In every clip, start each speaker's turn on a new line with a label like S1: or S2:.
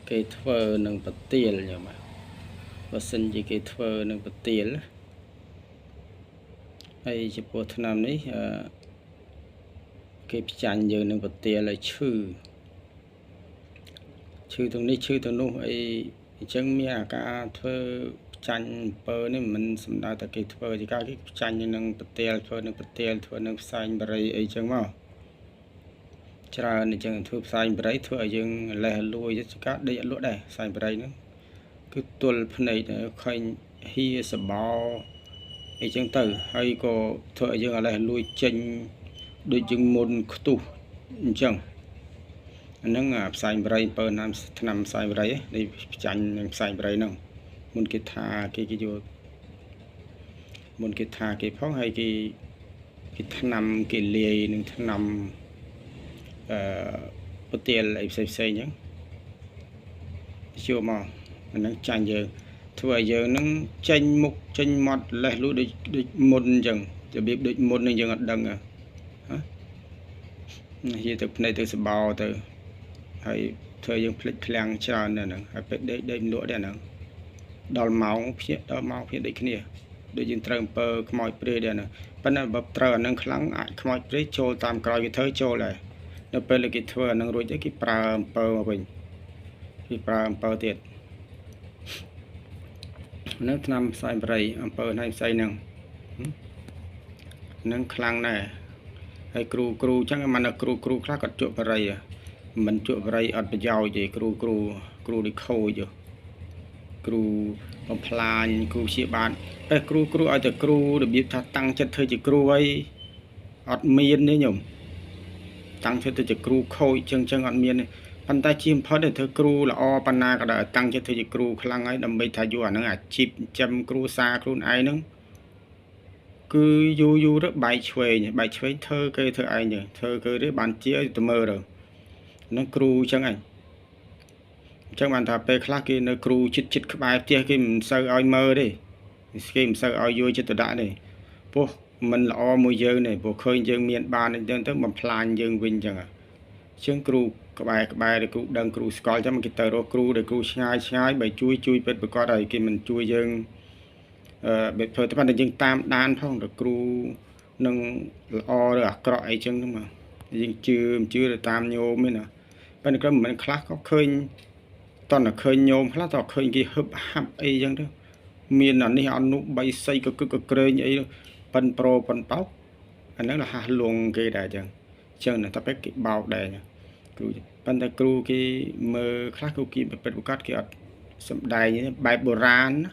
S1: cái thơ nâng bật tiền nhỉ mà và sinh gì cái thơ nâng bật tiền hay chỉ bộ thân nam đấy cái chăn giờ nâng bật tiền là chữ tรงนี้chữ tรงนู้ấy chẳngมีcả thơ chăn bờ này mình xem ra tại cái thơ thì cái chăn nâng bật tiền thơ nâng xanh bầy ấy chẳng mà chả nên chẳng thưa xanh bầy thưa dương lẻ lùi cho các đây lúa đây xanh bầy nữa cứ tuần này khơi hi sờ bao ấy chẳng từ hay có thợ dương lẻ lùi chân đôi chân môn tu chẳng nó xanh bầy bờ năm xanh bầy đây chanh xanh bầy nè môn cái thà cái vô môn cái thà cái phóng hay cái năm cái lìa những năm có tiền lại xây nhá chưa mà nó chanh giờ thôi giờ nó chanh mục chanh mọt lại lúa được một chừngจะbiết được một nên chừng ở đằng à hiện thực này từ bao từ hay thời gian phật lang tràn nè hay phải để lúa đây nè đào máu phía đây cái này để dân trồng bơ mọi bề đây nè bên này bắp trà nâng kháng ai mọi bề trôi tam còi cái thới trôi lại nó bên là cái thưa nâng rồi cái pra bơ mà mình cái pra bơ tiệt nước năm sai bầy bơ này sai nâng kháng này hay cừu chắc mà là cừu khác còn chuột bầy mình chuột bầy ở bên giàu gì cừu đi khâu chứ cừu bông plan cừu chia bán cừu ở từ cừu được biết tăng chất thôi chỉ cừu ấy ở miền đấy nhung tăng chất thôi chỉ cừu khôi chân ở miền này pan ta chim phớt để thôi cừu là o pan na cả đời tăng chất thôi chỉ cừu khăng ấy đầm bay thay dùa nó chip châm cừu xa cừu ai nữa cứ du rất bài chuối thơ cây thơ ai nhỉ thơ cây đấy bàn chia từ mơ rồi nó cừu chẳng ảnh chẳng bạn thà pe khác kia nó cừu chít các bài kia kia mình sơ ai mơ đi kia mình sơ ai vui cho tự đã này bố mình là o mùi dơ này bố khơi dương miền ban này dân tới mà plan dương vinh chẳng à chương cừu các bài để cừu đằng cừu score cho mình cái tờ đồ cừu để cừu nhai bài chui bết bật qua đây kia mình chui dương biệt thôi các bạn để dương tam đan phong được cừu nâng o được cọ ấy chân mà dương chưa được tam nhôm mới nè bên cái mình khác có khơi toàn là khơi nhôm khác toàn khơi cái hấp hấp ấy chẳng đó miền là này ăn nụ bay xây cực cây ấy pan pro pan pau anh nói là hà luồng cái đại chẳng chẳng là ta biết cái bao đại cừu pan ta cừu cái mơ khác cừu kia bật cắt cái sầm đài như bài bồ rán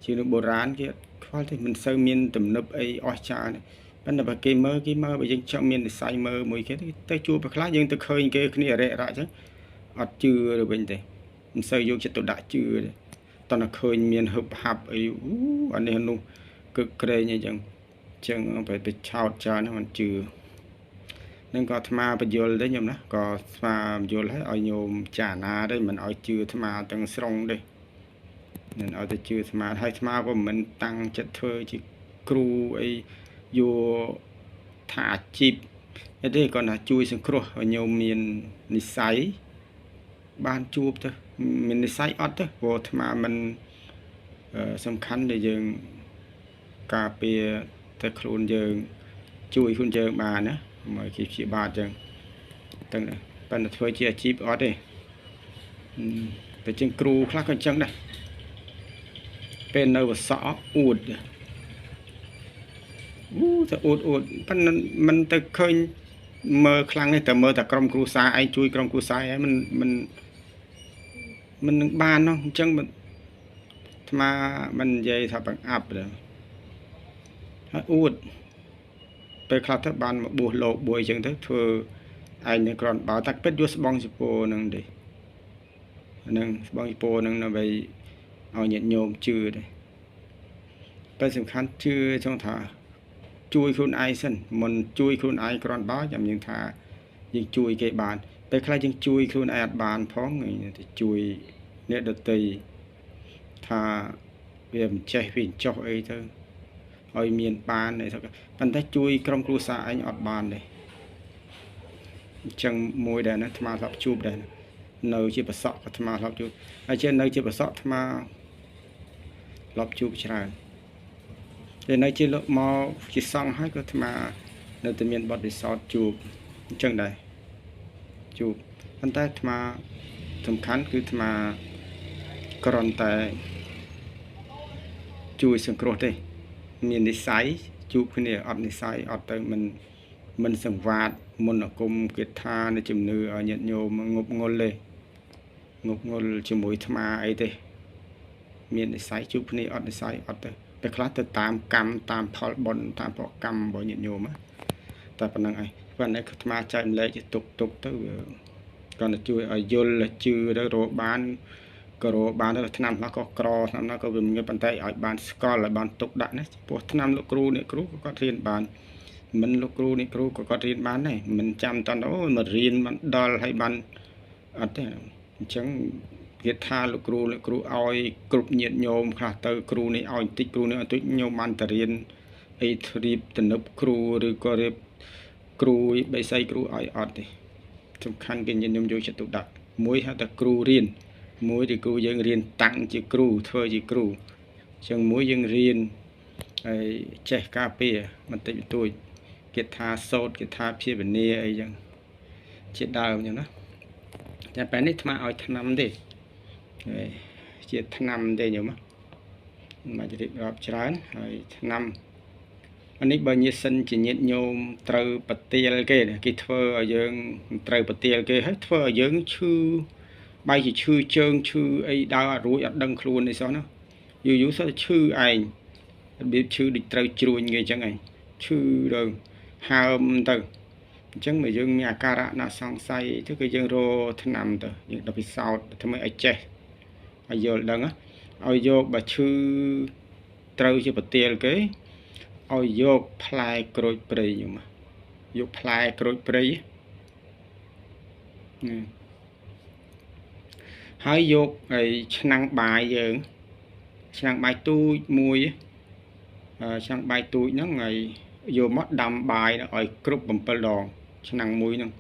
S1: chứ nó bồ rán kia khó thì mình sơ miền tầm nấp ấy oi cha này pan là cái mơ bây giờ trong miền thì sai mơ mùi cái tới chua bạc lá nhưng tôi khơi cái này rẻ ra chứ ọt chưa rồi bên đây mình sơ vô cho tôi đã chưa toàn là khơi miền hấp hạp ấy anh này luôn cực kề như chẳng phải bị chào cho nó còn chưa nên có tham gia bây giờ đấy nhầm đó có tham gia lấy ở nhôm trả na đây mình ở chưa tham gia từng sông đây nên ở đây chưa tham gia hay tham gia của mình tăng chất thôi chỉ cừu ấy vô thả chip đây còn là chui sang cua ở nhôm miền nisai ban chuột thôi mình nisai ót thôi vô tham gia mìnhสำคัญđể dừng cà phêแต่ครูนdừng chuiครูนdừngมานะมาคิดบาท dừng ตั้งแต่ปันถ้วยเจียชีพออดเลยแต่จึงครูคลากันจังได้เป็นเนื้อสออูดแต่อูดปันมันแต่เคยเมื่อครั้งนี้แต่เมื่อแต่กรมครูสายไอจุยกรมครูสายไอมันบานเนาะจังmà mình dây thà bằng áp rồi útไปคลาดทับบานมาบัวโลกบัวจังทั้งทั่วไอ้เนี่ยก่อนบ่าวตักเป็ดด้วยสปองสิโปนึงดินึงสปองสิโปนึงเราไปเอาเน็ตโยมชื่อเลยไปสำคัญชื่อช่องถ่าช่วยคุณไอ้สิมันช่วยคุณไอ้ก่อนบ่าวจำยังถ่ายังช่วยเก็บบานไปคลาดยังช่วยคุณไอ้บานพ้องไงที่ช่วยเนี่ยดตีถ้าเวียมใจวิ่งจ่อไอ้เธอไอ้เมียนปานnày thôiมันได้ช่วยกรมครูสายอดบานเลยจังมวยได้นะมาสับจูบได้ នៅជាប្រសក់អាត្មាធ្លាប់ជួបហើយជានៅជាប្រសក់អាត្មាធ្លាប់ជួបច្រើនតែនៅជាលោកមកជាសង្ឃហើយក៏អាត្មានៅតែមានបទពិសោធន៍ជួបអញ្ចឹងដែរជួបប៉ុន្តែអាត្មាសំខាន់គឺអាត្មាគ្រាន់តែជួយសង្គ្រោះទេមាននិស្ស័យជួបគ្នាអត់និស្ស័យអត់ទៅមិនសង្វាតមន្តអាគមគាថានៃជំនឿឲ្យញាតិញោមងប់ងល់ទេងប់ងល់ជាមួយអាត្មាអីទេមាននិស្ស័យជួបគ្នាអត់និស្ស័យអត់ទៅតែខ្លះទៅតាមកម្មតាមផលបុណ្យតាមប្រកម្មរបស់ញាតិញោមតែប៉ុណ្្នឹងឯងប៉ុន្តែអាត្មាចែកម្លែកទុកទៅគាត់ទៅជួយឲ្យយល់ជឿទៅរកបានក៏រកបានទៅឆ្នាំខ្លះក៏ក្រឆ្នាំណាក៏វាមានប៉ុន្តែឲ្យបានស្គាល់ឲ្យបានទុកដាក់ណាព្រោះឆ្នាំលោកគ្រូអ្នកគ្រូក៏គាត់រៀនបានមិនលោកគ្រូអ្នកគ្រូក៏គាត់រៀនបានដែរមិនចាំតន់អូមករៀនបានដល់ឲ្យបានអត់ទេអញ្ចឹងគេថាលោកគ្រូអ្នកគ្រូឲ្យគ្រប់ញាតិញោមខ្លះទៅគ្រូនេះឲ្យបន្តិចគ្រូនេះឲ្យបន្តិចញោមបានទៅរៀនអីរៀបទំនប់គ្រូឬក៏រៀបគ្រូបិស័យគ្រូឲ្យអត់ទេសំខាន់គេញាតិញោមយកចិត្តទុកដាក់មួយហៅថាគ្រូរៀនមួយទីគ្រូយើងរៀនតាំងជាគ្រូធ្វើជាគ្រូអញ្ចឹងមួយយើងរៀនហើយចេះការពារបន្តិចបន្តួចគេថាសូត្រគេថាភាវនាអីចឹងជាដើមអញ្ចឹងណាតែពេលនេះអាត្មាឲ្យឆ្នាំទេជាឆ្នាំទេញោមមកជិះរាប់ច្រើនហើយឆ្នាំអានេះបើញាសិនជាញាតញោមត្រូវបទាលគេគេធ្វើឲ្យយើងត្រូវបទាលគេហើយធ្វើឲ្យយើងឈឺបាយជាឈឺជើងឈឺអីដើរអត់រួចអត់ដឹងខ្លួនអីសោះណាយូរសោះឈឺឯងរបៀបឈឺដូចត្រូវជ្រួញគេអញ្ចឹងឯងឈឺដល់ហើមទៅអញ្ចឹងបើយើងមានអាការៈណាសង្ស័យទៅគឺយើងរកថ្នាំទៅយើងដល់ពិសោធន៍ធ្វើឲ្យចេះឲ្យយល់ដឹងឲ្យយកបើឈឺត្រូវជាបទាលគេឲ្យយកផ្លែក្រូចព្រៃញោមយកផ្លែក្រូចព្រៃហើយយកឯឆ្នាំងបាយយើងឆ្នាំងបាយទូចមួយឆ្នាំងបាយទូចហ្នឹងហើយយកមកដាំបាយឲ្យគ្រប់7ដងឆ្នាំងមួយហ្នឹង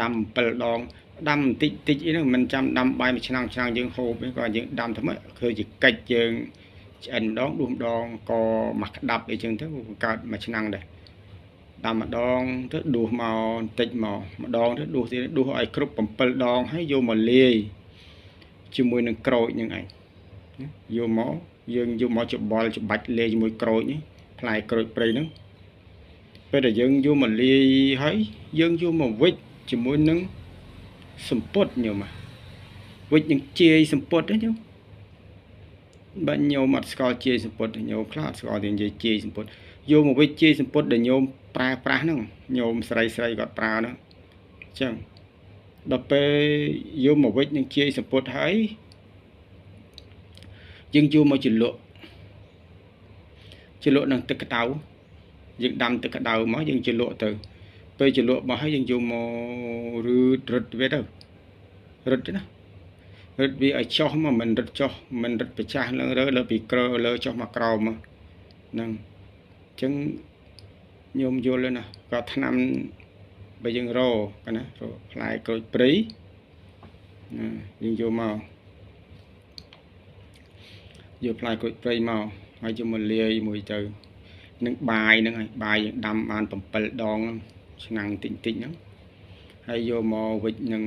S1: ដាំ7ដងដាំបន្តិចអីហ្នឹងមិនចាំដាំបាយមួយឆ្នាំងយើងហូបទេក៏យើងដាំទៅមកឃើញជាកិច្ចយើងឆ្អិនម្ដងដួសម្ដងក៏មកក្តាប់អីចឹងទៅកើតមួយឆ្នាំងដែរដាំម្ដងទៅដួសមកបន្តិចមកម្ដងទៅដួសទៀតដួសឲ្យគ្រប់7ដងហើយយកមកលាយជាមួយនឹងក្រូចហ្នឹងឯងយកមកយើងយកមកច្បល់ច្បាច់លាយជាមួយក្រូចនេះផ្លែក្រូចព្រៃហ្នឹងពេលដែលយើងយកមកលាយហើយយើងយកមកវិចជាមួយនឹងសម្ពុតញោមវិចនឹងជាយសម្ពុតទេញោមបើញោមអត់ស្គាល់ជាយសម្ពុតញោមខ្លះអត់ស្គាល់ទេនិយាយជាយសម្ពុតយកមកវិចជាយសម្ពុតដែលញោមប្រើប្រាស់ហ្នឹងញោមស្រីគាត់ប្រើហ្នឹងអញ្ចឹងដល់ពេលយកមកវិចនឹងជាយសម្ពុតហើយយើងយកមកជ្រលក់នឹងទឹកក្តៅយើងដាំទឹកក្តៅមកយើងជ្រលក់ទៅពេលជ្រលក់មកហើយយើងយកមករឹតវាទៅរឹតណារឹតវាឲ្យចុះមកមិនរឹតចុះមិនរឹតប្រចាស់លើពីក្រលើចុះមកក្រោមហ្នឹងអញ្ចឹងញោមយល់ណាក៏ថ្នាំបើយើងរកណារផ្លែក្រូចព្រៃយើងយកមកយកផ្លែក្រូចព្រៃមកហើយយកមកលាយមួយទៅនឹងបាយហ្នឹងហើយបាយយើងដាំបាន7ដងឆ្នាំងតិចហ្នឹងហើយយកមកវិចនឹ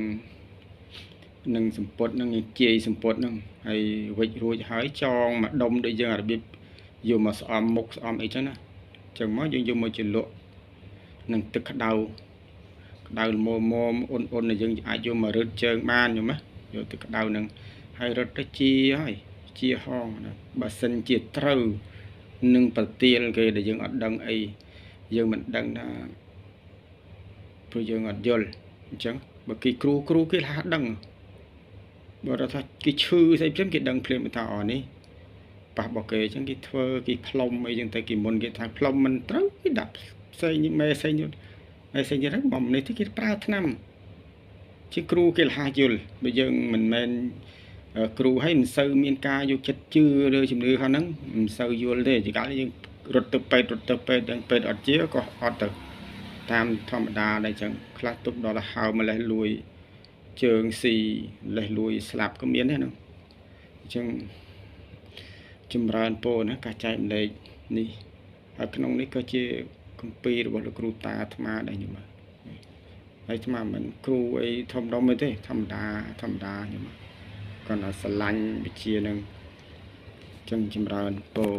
S1: ងសម្ពុតហ្នឹងជាយសម្ពុតហ្នឹងហើយវិចរួចហើយចងមកដុំដូចយើងរបៀបយកមកស្អំមុខស្អំអីចឹងណាអញ្ចឹងមកយើងយកមកជ្រលក់នឹងទឹកក្តៅល្មមអ៊ុនយើងអាចយកមករឹតជើងបានយល់ไหมយកទឹកក្តៅហ្នឹងហើយរឹតទៅជាហងបើសិនជាត្រូវនឹងប្រទាលគេដែលយើងអត់ដឹងអីយើងមិនដឹងថាព្រោះយើងអត់យល់អញ្ចឹងបើគេគ្រូគេថាដឹងបើថាគេឈឺស្អីភ្លាមគេដឹងភ្លាមថាអូនេះប៉ះបោះគេអញ្ចឹងគេធ្វើគេផ្លុំអីចឹងទៅគេមុនគេថាផ្លុំមិនត្រូវគេដាក់ផ្សេងមេផ្សេងទៅមកនេះគេប្រើថ្នាំជាគ្រូគេលះយល់បើយើងមិនមែនគ្រូហើយមិនសូវមានការយកចិត្តជឿលើជំនឿហ្នឹងមិនសូវយល់ទេជាកាលយើងរត់ទៅពេទ្យទាំងពេទ្យអត់ជាក៏អត់ទៅតាមធម្មតាដែរអញ្ចឹងខ្លះទុកដល់ហើម្លេះលួយ ជើងស៊ីលេះលួយស្លាប់ក៏មានដែរនោះអញ្ចឹងចម្រើនពរណាការចែកម្លែកនេះហើយក្នុងនេះក៏ជាគម្ពីររបស់លោកគ្រូតាអាត្មាដែរញោមហើយអាត្មាមិនគ្រូអីធំដុំទេធម្មតាញោមគាត់ថាស្រឡាញ់វិជានឹងចឹងចម្រើនពរ